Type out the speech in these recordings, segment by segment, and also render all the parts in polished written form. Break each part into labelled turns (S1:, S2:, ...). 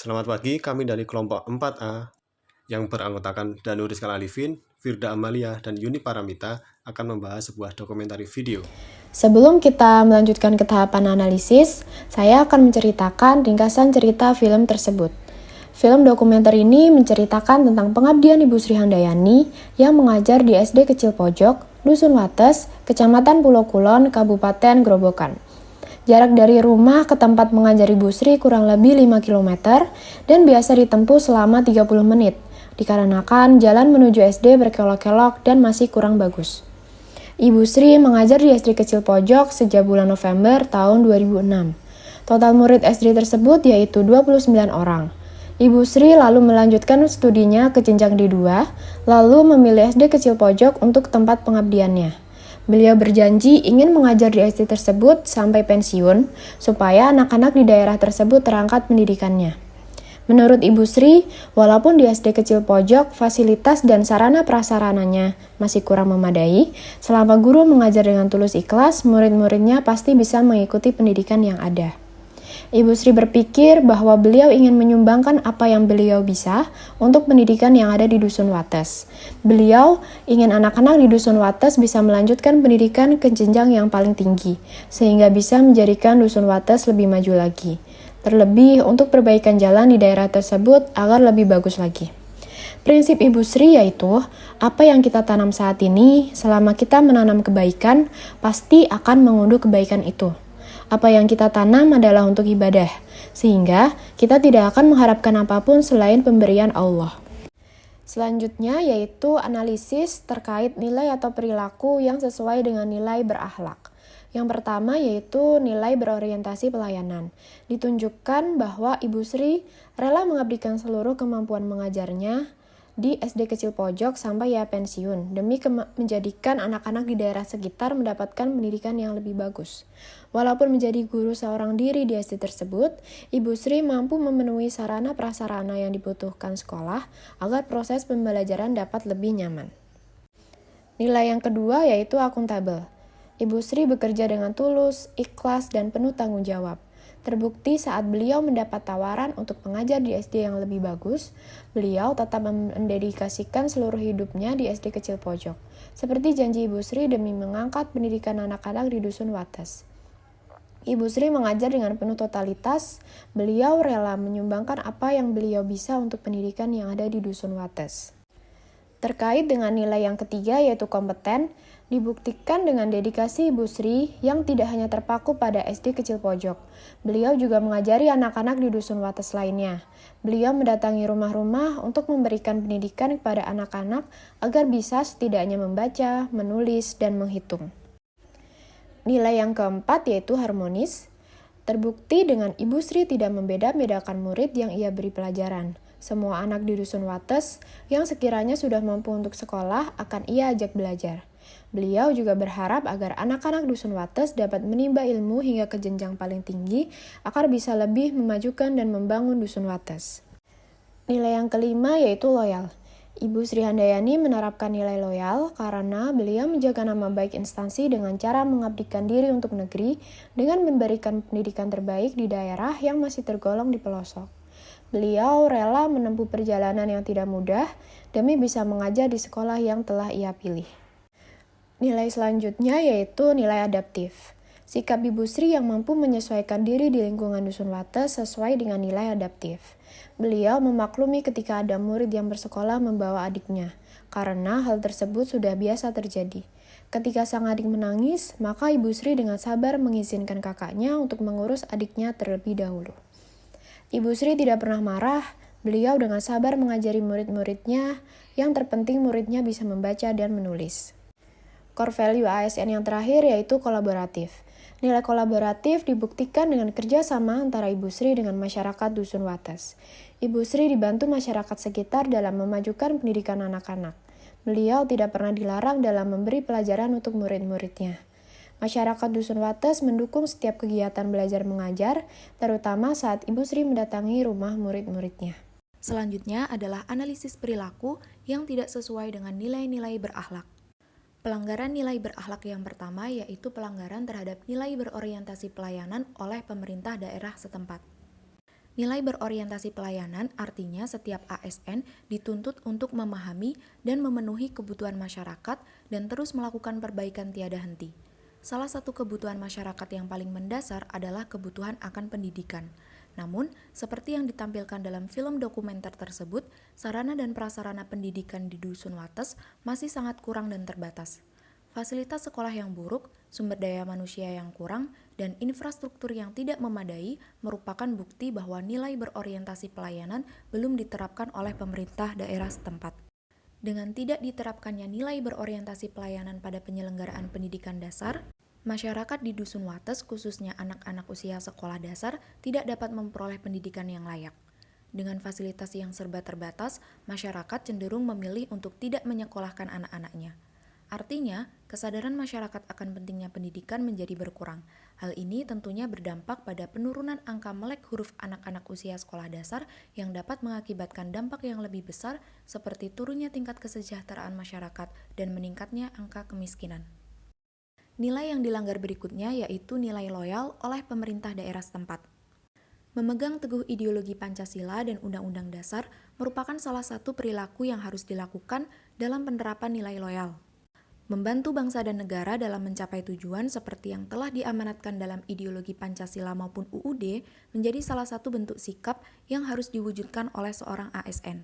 S1: Selamat pagi, kami dari kelompok 4A yang beranggotakan Danu Rizkan Alifin, Firda Amalia, dan Yuni Paramita akan membahas sebuah dokumentari video.
S2: Sebelum kita melanjutkan ke tahapan analisis, saya akan menceritakan ringkasan cerita film tersebut. Film dokumenter ini menceritakan tentang pengabdian Ibu Sri Handayani yang mengajar di SD Kecil Pojok, Dusun Wates, Kecamatan Pulau Kulon, Kabupaten Grobogan. Jarak dari rumah ke tempat mengajar Ibu Sri kurang lebih 5 km dan biasa ditempuh selama 30 menit, dikarenakan jalan menuju SD berkelok-kelok dan masih kurang bagus. Ibu Sri mengajar di SD Kecil Pojok sejak bulan November tahun 2006. Total murid SD tersebut yaitu 29 orang. Ibu Sri lalu melanjutkan studinya ke jenjang D2, lalu memilih SD Kecil Pojok untuk tempat pengabdiannya. Beliau berjanji ingin mengajar di SD tersebut sampai pensiun, supaya anak-anak di daerah tersebut terangkat pendidikannya. Menurut Ibu Sri, walaupun di SD Kecil Pojok, fasilitas dan sarana prasarananya masih kurang memadai, selama guru mengajar dengan tulus ikhlas, murid-muridnya pasti bisa mengikuti pendidikan yang ada. Ibu Sri berpikir bahwa beliau ingin menyumbangkan apa yang beliau bisa untuk pendidikan yang ada di Dusun Wates. Beliau ingin anak-anak di Dusun Wates bisa melanjutkan pendidikan ke jenjang yang paling tinggi, sehingga bisa menjadikan Dusun Wates lebih maju lagi. Terlebih untuk perbaikan jalan di daerah tersebut agar lebih bagus lagi. Prinsip Ibu Sri yaitu, apa yang kita tanam saat ini, selama kita menanam kebaikan, pasti akan mengunduh kebaikan itu. Apa yang kita tanam adalah untuk ibadah, sehingga kita tidak akan mengharapkan apapun selain pemberian Allah. Selanjutnya yaitu analisis terkait nilai atau perilaku yang sesuai dengan nilai berakhlak. Yang pertama yaitu nilai berorientasi pelayanan. Ditunjukkan bahwa Ibu Sri rela mengabdikan seluruh kemampuan mengajarnya di SD Kecil Pojok sampai ia pensiun, demi menjadikan anak-anak di daerah sekitar mendapatkan pendidikan yang lebih bagus. Walaupun menjadi guru seorang diri di SD tersebut, Ibu Sri mampu memenuhi sarana prasarana yang dibutuhkan sekolah agar proses pembelajaran dapat lebih nyaman. Nilai yang kedua yaitu akuntabel. Ibu Sri bekerja dengan tulus, ikhlas, dan penuh tanggung jawab. Terbukti saat beliau mendapat tawaran untuk mengajar di SD yang lebih bagus, beliau tetap mendedikasikan seluruh hidupnya di SD Kecil Pojok, seperti janji Ibu Sri demi mengangkat pendidikan anak-anak di Dusun Wates. Ibu Sri mengajar dengan penuh totalitas, beliau rela menyumbangkan apa yang beliau bisa untuk pendidikan yang ada di Dusun Wates. Terkait dengan nilai yang ketiga yaitu kompeten, dibuktikan dengan dedikasi Ibu Sri yang tidak hanya terpaku pada SD Kecil Pojok. Beliau juga mengajari anak-anak di Dusun Wates lainnya. Beliau mendatangi rumah-rumah untuk memberikan pendidikan kepada anak-anak agar bisa setidaknya membaca, menulis, dan menghitung. Nilai yang keempat yaitu harmonis. Terbukti dengan Ibu Sri tidak membeda-bedakan murid yang ia beri pelajaran. Semua anak di Dusun Wates yang sekiranya sudah mampu untuk sekolah akan ia ajak belajar. Beliau juga berharap agar anak-anak Dusun Wates dapat menimba ilmu hingga ke jenjang paling tinggi agar bisa lebih memajukan dan membangun Dusun Wates. Nilai yang kelima yaitu loyal. Ibu Sri Handayani menerapkan nilai loyal karena beliau menjaga nama baik instansi dengan cara mengabdikan diri untuk negeri dengan memberikan pendidikan terbaik di daerah yang masih tergolong di pelosok. Beliau rela menempuh perjalanan yang tidak mudah demi bisa mengajar di sekolah yang telah ia pilih. Nilai selanjutnya yaitu nilai adaptif. Sikap Ibu Sri yang mampu menyesuaikan diri di lingkungan Dusun Wates sesuai dengan nilai adaptif. Beliau memaklumi ketika ada murid yang bersekolah membawa adiknya, karena hal tersebut sudah biasa terjadi. Ketika sang adik menangis, maka Ibu Sri dengan sabar mengizinkan kakaknya untuk mengurus adiknya terlebih dahulu. Ibu Sri tidak pernah marah, beliau dengan sabar mengajari murid-muridnya, yang terpenting muridnya bisa membaca dan menulis. Core value ASN yang terakhir yaitu kolaboratif. Nilai kolaboratif dibuktikan dengan kerjasama antara Ibu Sri dengan masyarakat Dusun Wates. Ibu Sri dibantu masyarakat sekitar dalam memajukan pendidikan anak-anak. Beliau tidak pernah dilarang dalam memberi pelajaran untuk murid-muridnya. Masyarakat Dusun Wates mendukung setiap kegiatan belajar mengajar, terutama saat Ibu Sri mendatangi rumah murid-muridnya.
S3: Selanjutnya adalah analisis perilaku yang tidak sesuai dengan nilai-nilai berakhlak. Pelanggaran nilai berakhlak yang pertama yaitu pelanggaran terhadap nilai berorientasi pelayanan oleh pemerintah daerah setempat. Nilai berorientasi pelayanan artinya setiap ASN dituntut untuk memahami dan memenuhi kebutuhan masyarakat dan terus melakukan perbaikan tiada henti. Salah satu kebutuhan masyarakat yang paling mendasar adalah kebutuhan akan pendidikan. Namun, seperti yang ditampilkan dalam film dokumenter tersebut, sarana dan prasarana pendidikan di Dusun Wates masih sangat kurang dan terbatas. Fasilitas sekolah yang buruk, sumber daya manusia yang kurang, dan infrastruktur yang tidak memadai merupakan bukti bahwa nilai berorientasi pelayanan belum diterapkan oleh pemerintah daerah setempat. Dengan tidak diterapkannya nilai berorientasi pelayanan pada penyelenggaraan pendidikan dasar, masyarakat di Dusun Wates, khususnya anak-anak usia sekolah dasar, tidak dapat memperoleh pendidikan yang layak. Dengan fasilitas yang serba terbatas, masyarakat cenderung memilih untuk tidak menyekolahkan anak-anaknya. Artinya, kesadaran masyarakat akan pentingnya pendidikan menjadi berkurang. Hal ini tentunya berdampak pada penurunan angka melek huruf anak-anak usia sekolah dasar yang dapat mengakibatkan dampak yang lebih besar seperti turunnya tingkat kesejahteraan masyarakat dan meningkatnya angka kemiskinan. Nilai yang dilanggar berikutnya yaitu nilai loyal oleh pemerintah daerah setempat. Memegang teguh ideologi Pancasila dan Undang-Undang Dasar merupakan salah satu perilaku yang harus dilakukan dalam penerapan nilai loyal. Membantu bangsa dan negara dalam mencapai tujuan seperti yang telah diamanatkan dalam ideologi Pancasila maupun UUD menjadi salah satu bentuk sikap yang harus diwujudkan oleh seorang ASN.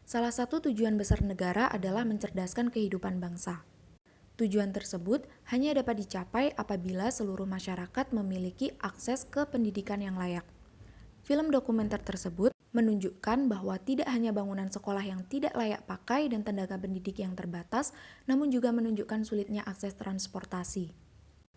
S3: Salah satu tujuan besar negara adalah mencerdaskan kehidupan bangsa. Tujuan tersebut hanya dapat dicapai apabila seluruh masyarakat memiliki akses ke pendidikan yang layak. Film dokumenter tersebut menunjukkan bahwa tidak hanya bangunan sekolah yang tidak layak pakai dan tenaga pendidik yang terbatas, namun juga menunjukkan sulitnya akses transportasi.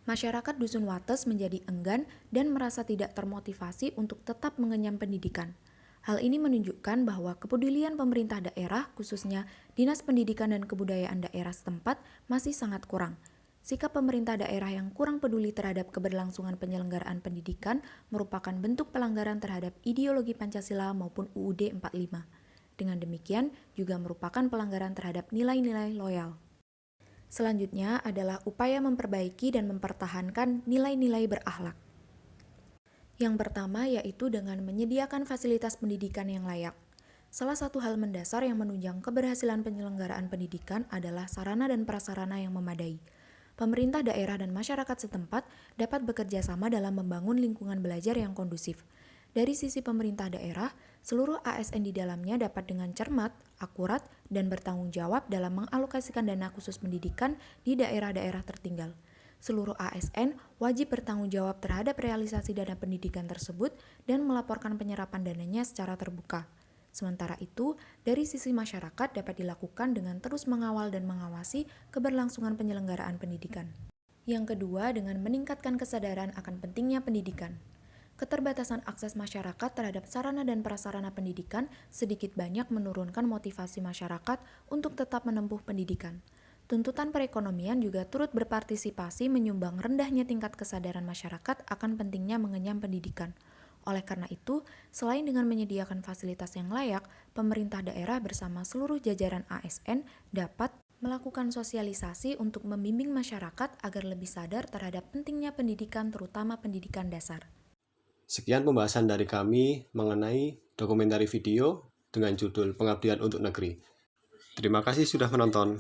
S3: Masyarakat Dusun Wates menjadi enggan dan merasa tidak termotivasi untuk tetap mengenyam pendidikan. Hal ini menunjukkan bahwa kepedulian pemerintah daerah, khususnya Dinas Pendidikan dan Kebudayaan daerah setempat, masih sangat kurang. Sikap pemerintah daerah yang kurang peduli terhadap keberlangsungan penyelenggaraan pendidikan merupakan bentuk pelanggaran terhadap ideologi Pancasila maupun UUD 45. Dengan demikian, juga merupakan pelanggaran terhadap nilai-nilai loyal. Selanjutnya adalah upaya memperbaiki dan mempertahankan nilai-nilai berakhlak. Yang pertama yaitu dengan menyediakan fasilitas pendidikan yang layak. Salah satu hal mendasar yang menunjang keberhasilan penyelenggaraan pendidikan adalah sarana dan prasarana yang memadai. Pemerintah daerah dan masyarakat setempat dapat bekerja sama dalam membangun lingkungan belajar yang kondusif. Dari sisi pemerintah daerah, seluruh ASN di dalamnya dapat dengan cermat, akurat, dan bertanggung jawab dalam mengalokasikan dana khusus pendidikan di daerah-daerah tertinggal. Seluruh ASN wajib bertanggung jawab terhadap realisasi dana pendidikan tersebut dan melaporkan penyerapan dananya secara terbuka. Sementara itu, dari sisi masyarakat dapat dilakukan dengan terus mengawal dan mengawasi keberlangsungan penyelenggaraan pendidikan. Yang kedua, dengan meningkatkan kesadaran akan pentingnya pendidikan. Keterbatasan akses masyarakat terhadap sarana dan prasarana pendidikan sedikit banyak menurunkan motivasi masyarakat untuk tetap menempuh pendidikan. Tuntutan perekonomian juga turut berpartisipasi menyumbang rendahnya tingkat kesadaran masyarakat akan pentingnya mengenyam pendidikan. Oleh karena itu, selain dengan menyediakan fasilitas yang layak, pemerintah daerah bersama seluruh jajaran ASN dapat melakukan sosialisasi untuk membimbing masyarakat agar lebih sadar terhadap pentingnya pendidikan, terutama pendidikan dasar.
S1: Sekian pembahasan dari kami mengenai dokumentari video dengan judul Pengabdian untuk Negeri. Terima kasih sudah menonton.